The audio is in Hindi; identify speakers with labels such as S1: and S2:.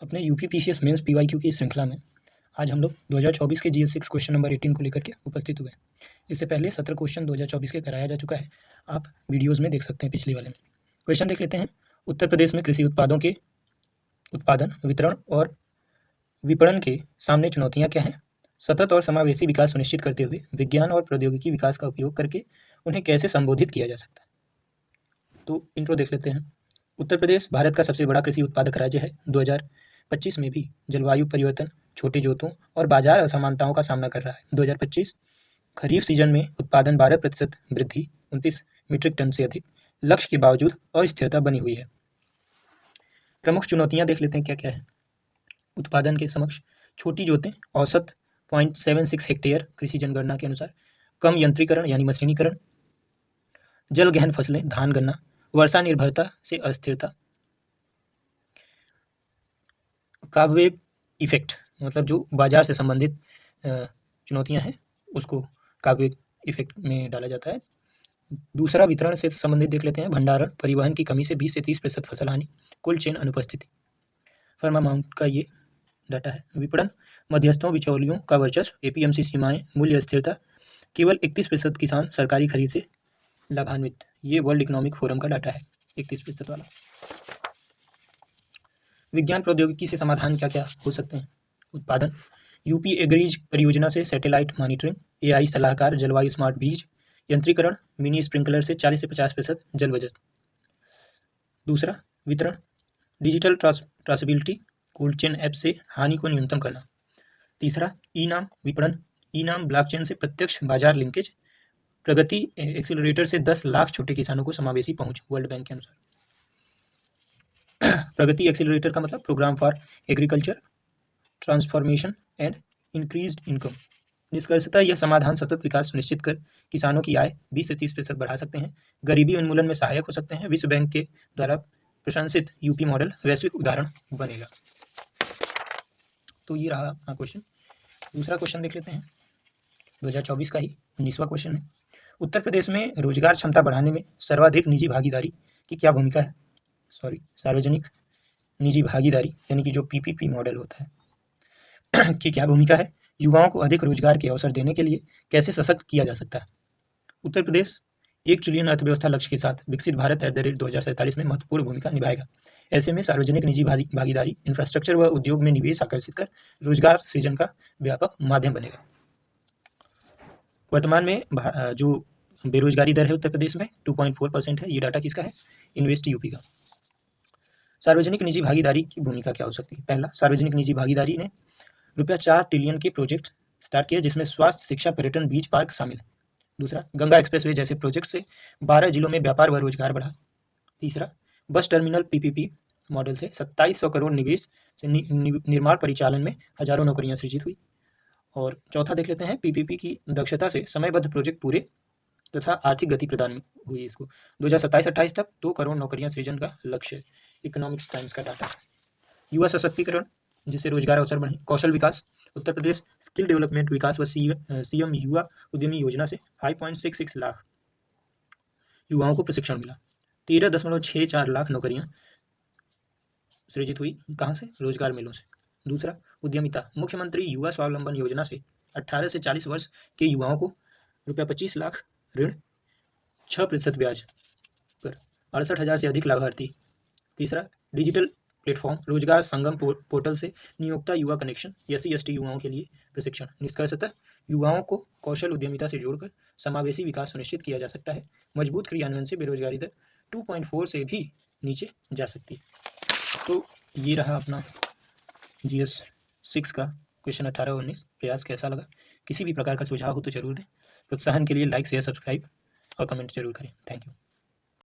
S1: अपने यूपीपीसीएस मेंस पीवाईक्यू की श्रृंखला में आज हम लोग 2024 के जीएस 6 क्वेश्चन नंबर 18 को लेकर के उपस्थित हुए। इससे पहले 17 क्वेश्चन 2024 के कराया जा चुका है, आप वीडियोज़ में देख सकते हैं पिछले वाले में। क्वेश्चन देख लेते हैं। उत्तर प्रदेश में कृषि उत्पादों के उत्पादन, वितरण और विपणन के सामने चुनौतियाँ क्या हैं? सतत और समावेशी विकास सुनिश्चित करते हुए विज्ञान और प्रौद्योगिकी विकास का उपयोग करके उन्हें कैसे संबोधित किया जा सकता है? तो इंट्रो देख लेते हैं। उत्तर प्रदेश भारत का सबसे बड़ा कृषि उत्पादक राज्य है। 2025 में भी जलवायु परिवर्तन, छोटे जोतों और बाजार असमानताओं का सामना कर रहा है। 2025 खरीफ सीजन में उत्पादन 12% वृद्धि, 29 मीट्रिक टन से अधिक लक्ष्य के बावजूद अस्थिरता बनी हुई है। प्रमुख चुनौतियां देख लेते हैं क्या क्या है। उत्पादन के समक्ष छोटी जोतें, औसत 0.76 हेक्टेयर कृषि जनगणना के अनुसार, कम यंत्रीकरण यानी मशीनीकरण, जल गहन फसलें, धान गन्ना, वर्षा निर्भरता से अस्थिरता, काबवेब इफेक्ट मतलब जो बाजार से संबंधित चुनौतियां हैं उसको काबवेब इफेक्ट में डाला जाता है। दूसरा वितरण से संबंधित देख लेते हैं। भंडारण, परिवहन की कमी से 20 से 30% फसल हानि, कोल्ड चेन अनुपस्थिति, फर्म अमाउंट का ये डाटा है। विपणन, मध्यस्थों बिचौलियों का वर्चस्व, एपीएमसी सीमाएं, मूल्य स्थिरता, केवल 31% किसान सरकारी खरीद से लाभान्वित। ये वर्ल्ड इकोनॉमिक फोरम का डाटा है 31% वाला। विज्ञान प्रौद्योगिकी से समाधान क्या क्या हो सकते हैं। उत्पादन, यूपी एग्रीज परियोजना से सैटेलाइट मॉनिटरिंग, एआई सलाहकार, जलवायु स्मार्ट बीज, यंत्रीकरण, मिनी स्प्रिंकलर से 40 से 50% जल बचत। दूसरा वितरण, डिजिटल ट्रांसबिलिटी, कोल्ड चेन ऐप से हानि को न्यूनतम करना। तीसरा ई नाम विपणन, ई नाम ब्लॉकचेन से प्रत्यक्ष बाजार लिंकेज, प्रगति एक्सीलरेटर से 10 लाख छोटे किसानों को समावेशी पहुंच वर्ल्ड बैंक के अनुसार। प्रगति एक्सीलरेटर का मतलब program for agriculture transformation and increased income. निष्कर्षतः यह समाधान सतत विकास सुनिश्चित कर किसानों की आय 20 से 30% बढ़ा सकते हैं, गरीबी उन्मूलन में सहायक हो सकते हैं। विश्व बैंक के द्वारा प्रशंसित यूपी मॉडल वैश्विक उदाहरण बनेगा। तो ये रहा अपना क्वेश्चन। दूसरा क्वेश्चन देख लेते हैं, 2024 का ही 19वां क्वेश्चन है। उत्तर प्रदेश में रोजगार क्षमता बढ़ाने में सर्वाधिक निजी भागीदारी की क्या भूमिका है? सार्वजनिक निजी भागीदारी यानी कि जो पीपीपी मॉडल होता है की क्या भूमिका है? युवाओं को अधिक रोजगार के अवसर देने के लिए कैसे सशक्त किया जा सकता है? उत्तर प्रदेश 1 ट्रिलियन अर्थव्यवस्था लक्ष्य के साथ विकसित भारत @2047 में महत्वपूर्ण भूमिका निभाएगा। ऐसे में सार्वजनिक निजी भागीदारी इंफ्रास्ट्रक्चर व उद्योग में निवेश आकर्षित कर रोजगार सृजन का व्यापक माध्यम बनेगा। वर्तमान में जो बेरोजगारी दर है उत्तर प्रदेश में 2.4% है। ये डाटा किसका है? इन्वेस्ट यूपी का। सार्वजनिक निजी भागीदारी की भूमिका क्या हो सकती है? पहला, सार्वजनिक निजी भागीदारी ने ₹4 ट्रिलियन के प्रोजेक्ट स्टार्ट किए जिसमें स्वास्थ्य, शिक्षा, पर्यटन, बीच पार्क शामिल है। दूसरा, गंगा एक्सप्रेसवे जैसे प्रोजेक्ट से 12 जिलों में व्यापार व रोजगार बढ़ा। तीसरा, बस टर्मिनल पीपीपी मॉडल से 2700 करोड़ निवेश से निर्माण परिचालन में हजारों नौकरियां सृजित हुई। और चौथा देख लेते हैं, पीपीपी की दक्षता से समयबद्ध प्रोजेक्ट पूरे तथा आर्थिक गति प्रदान हुई। इसको 2027-28 तक 2 करोड़ नौकरियां सृजन का लक्ष्य है। इकोनॉमिक्स टाइम्स का डाटा। युवा सशक्तिकरण जिससे रोजगार अवसर बढ़े। कौशल विकास, उत्तर प्रदेश स्किल डेवलपमेंट विकास व सीएम युवा उद्यमी योजना से 5.66 लाख युवाओं को प्रशिक्षण मिला। 13.64 लाख नौकरियां सृजित हुई। कहाँ से? रोजगार मेलों से। दूसरा, उद्यमिता, मुख्यमंत्री युवा स्वावलंबन योजना से 18 से 40 वर्ष के युवाओं को ₹25 लाख ऋण, 6% ब्याज पर 68,000 से अधिक लाभार्थी। तीसरा, डिजिटल प्लेटफॉर्म, रोजगार संगम पोर्टल से नियोक्ता युवा कनेक्शन, SC/ST युवाओं के लिए प्रशिक्षण। निष्कर्षतः युवाओं को कौशल उद्यमिता से जोड़कर समावेशी विकास सुनिश्चित किया जा सकता है। मजबूत क्रियान्वयन से बेरोजगारी दर 2.4 से भी नीचे जा सकती है। तो ये रहा अपना GS 6 का क्वेश्चन 18 और 19। प्रयास कैसा लगा? किसी भी प्रकार का सुझाव हो तो जरूर दें। प्रोत्साहन के लिए लाइक, शेयर, सब्सक्राइब और कमेंट जरूर करें। Thank you.